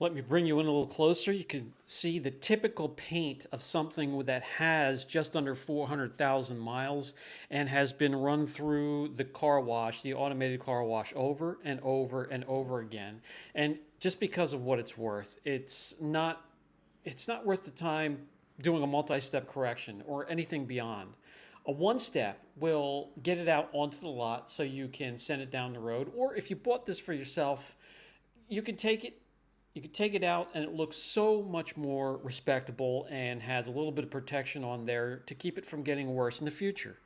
Let me bring you in a little closer. You can see the typical paint of something that has just under 400,000 miles and has been run through the car wash, the automated car wash, over and over and over again. And just because of what it's worth, it's not worth the time doing a multi-step correction or anything beyond. A one step will get it out onto the lot so you can send it down the road. Or if you bought this for yourself, you can take it you can take it out and it looks so much more respectable and has a little bit of protection on there to keep it from getting worse in the future.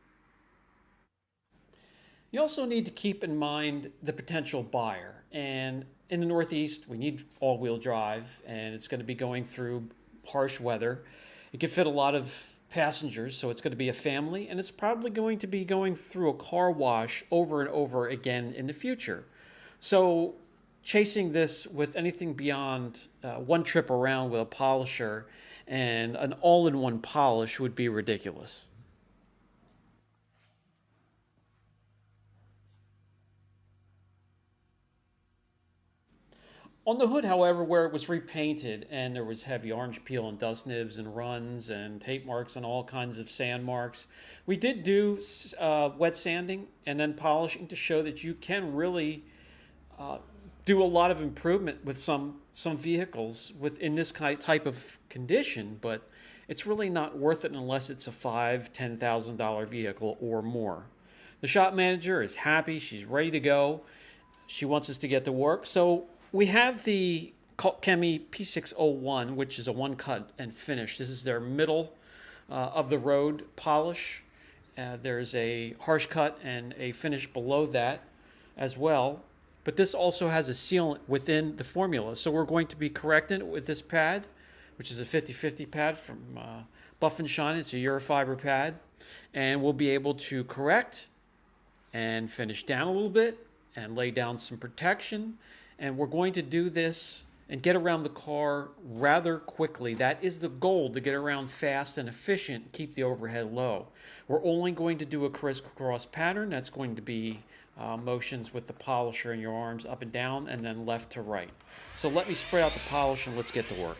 You also need to keep in mind the potential buyer. And in the Northeast, we need all wheel drive, and it's going to be going through harsh weather. It can fit a lot of passengers, so it's going to be a family, and it's probably going to be going through a car wash over and over again in the future. So, chasing this with anything beyond one trip around with a polisher and an all in one polish would be ridiculous. On the hood, however, where it was repainted and there was heavy orange peel and dust nibs and runs and tape marks and all kinds of sand marks, we did do wet sanding and then polishing to show that you can really uh, do a lot of improvement with some vehicles within this type of condition, but it's really not worth it unless it's a $5,000 to $10,000 vehicle or more. The shop manager is happy; she's ready to go. She wants us to get to work. So we have the Chemi P601, which is a one cut and finish. This is their middle of the road polish. There's a harsh cut and a finish below that as well. But this also has a sealant within the formula. So we're going to be correcting it with this pad, which is a 50/50 pad from Buff and Shine. It's a Eurofiber pad. And we'll be able to correct and finish down a little bit and lay down some protection. And we're going to do this and get around the car rather quickly. That is the goal, to get around fast and efficient, keep the overhead low. We're only going to do a crisscross pattern. That's going to be motions with the polisher in your arms up and down and then left to right. So let me spread out the polish and let's get to work.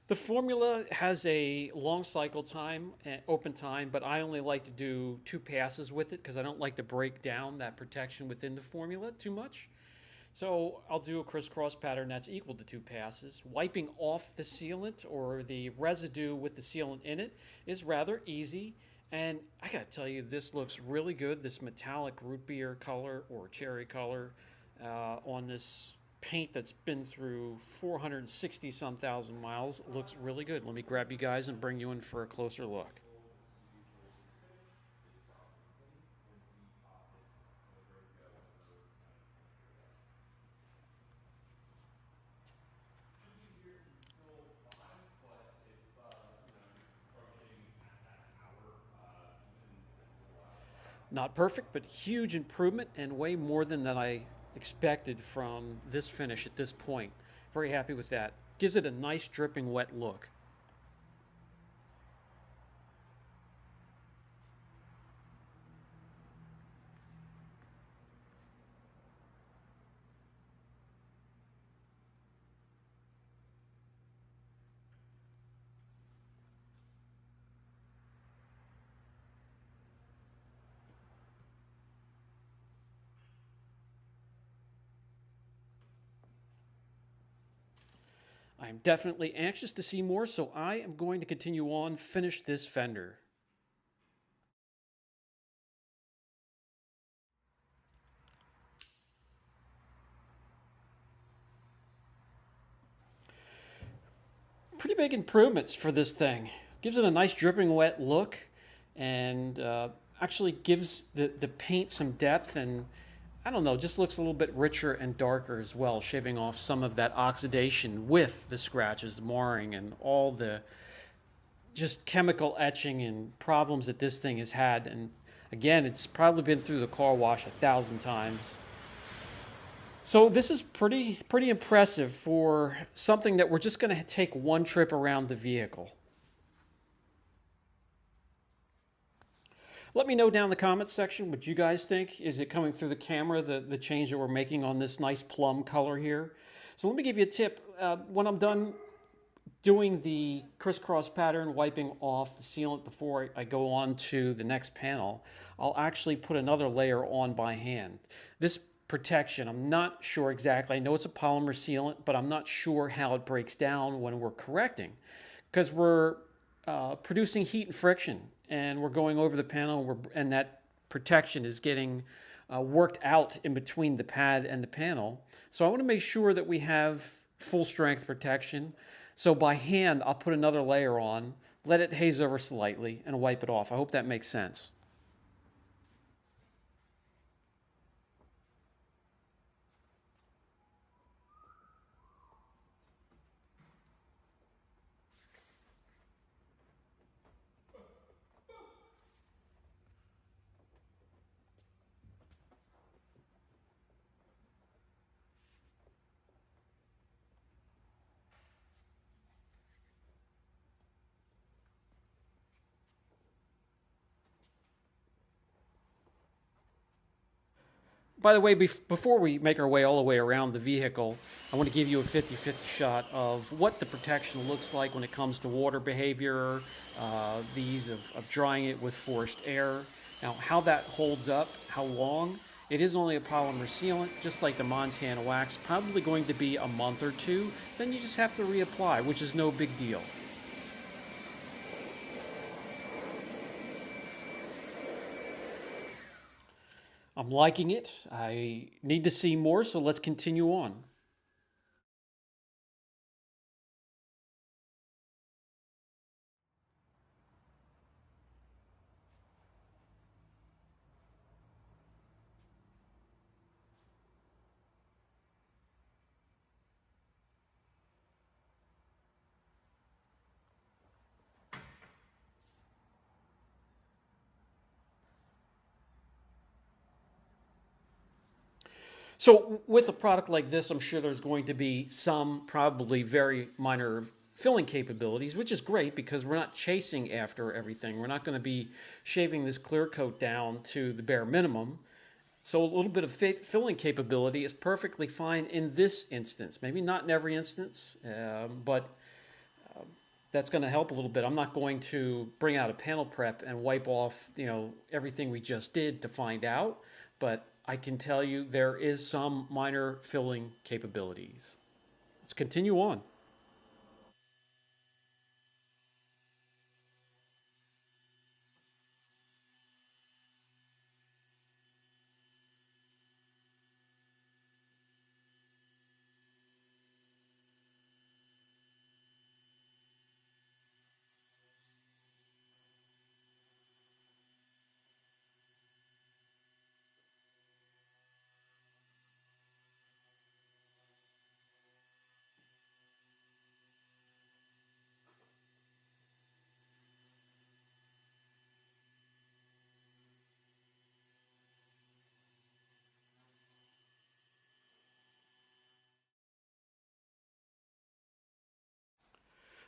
The formula has a long cycle time, open time, but I only like to do 2 passes with it because I don't like to break down that protection within the formula too much. So I'll do a crisscross pattern that's equal to 2 passes. Wiping off the sealant or the residue with the sealant in it is rather easy. And I gotta tell you, this looks really good. This metallic root beer color or cherry color on this paint that's been through 460 some thousand miles looks really good. Let me grab you guys and bring you in for a closer look. Not perfect, but huge improvement and way more than that I expected from this finish at this point. Very happy with that. Gives it a nice dripping wet look. I'm definitely anxious to see more, so I am going to continue on, finish this fender. Pretty big improvements for this thing. Gives it a nice dripping wet look and actually gives the paint some depth and I don't know, just looks a little bit richer and darker as well, shaving off some of that oxidation with the scratches, marring, and all the just chemical etching and problems that this thing has had. And again, it's probably been through the car wash 1,000 times. So this is pretty impressive for something that we're just going to take one trip around the vehicle. Let me know down in the comments section what you guys think. Is it coming through the camera, the change that we're making on this nice plum color here? So let me give you a tip. When I'm done doing the crisscross pattern, wiping off the sealant before I go on to the next panel, I'll actually put another layer on by hand. This protection, I'm not sure exactly. I know it's a polymer sealant, but I'm not sure how it breaks down when we're correcting because we're producing heat and friction and we're going over the panel and that protection is getting worked out in between the pad and the panel. So I want to make sure that we have full strength protection. So by hand, I'll put another layer on, let it haze over slightly, and wipe it off. I hope that makes sense. By the way, before we make our way all the way around the vehicle, I want to give you a 50-50 shot of what the protection looks like when it comes to water behavior, the ease of drying it with forced air. Now, how that holds up, how long. It is only a polymer sealant, just like the Montana wax, probably going to be a month or two. Then you just have to reapply, which is no big deal. I'm liking it. I need to see more, so let's continue on. So with a product like this, I'm sure there's going to be some probably very minor filling capabilities, which is great because we're not chasing after everything. We're not going to be shaving this clear coat down to the bare minimum. So a little bit of filling capability is perfectly fine in this instance. Maybe not in every instance, but That's going to help a little bit. I'm not going to bring out a panel prep and wipe off, everything we just did to find out, but I can tell you there is some minor filling capabilities. Let's continue on.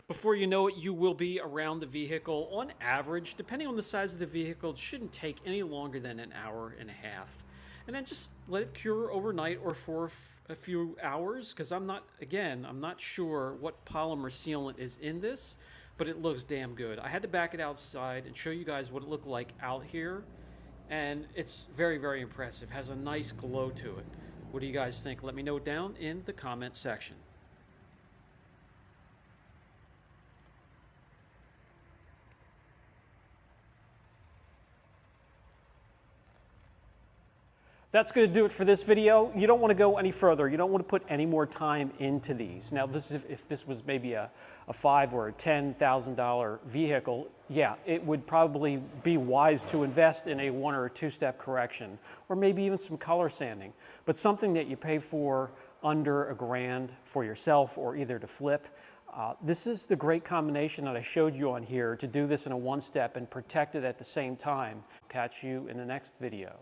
Before you know it, you will be around the vehicle. On average, depending on the size of the vehicle, it shouldn't take any longer than an hour and a half. And then just let it cure overnight or for a few hours, because I'm not sure what polymer sealant is in this, but it looks damn good. I had to back it outside and show you guys what it looked like out here, and it's very, very impressive. It has a nice glow to it. What do you guys think? Let me know down in the comment section. That's going to do it for this video. You don't want to go any further. You don't want to put any more time into these. Now, if this was maybe a $5,000 or a $10,000 vehicle, yeah, it would probably be wise to invest in a 1 or 2 step correction, or maybe even some color sanding. But something that you pay for under $1,000 for yourself or either to flip, this is the great combination that I showed you on here to do this in a 1 step and protect it at the same time. Catch you in the next video.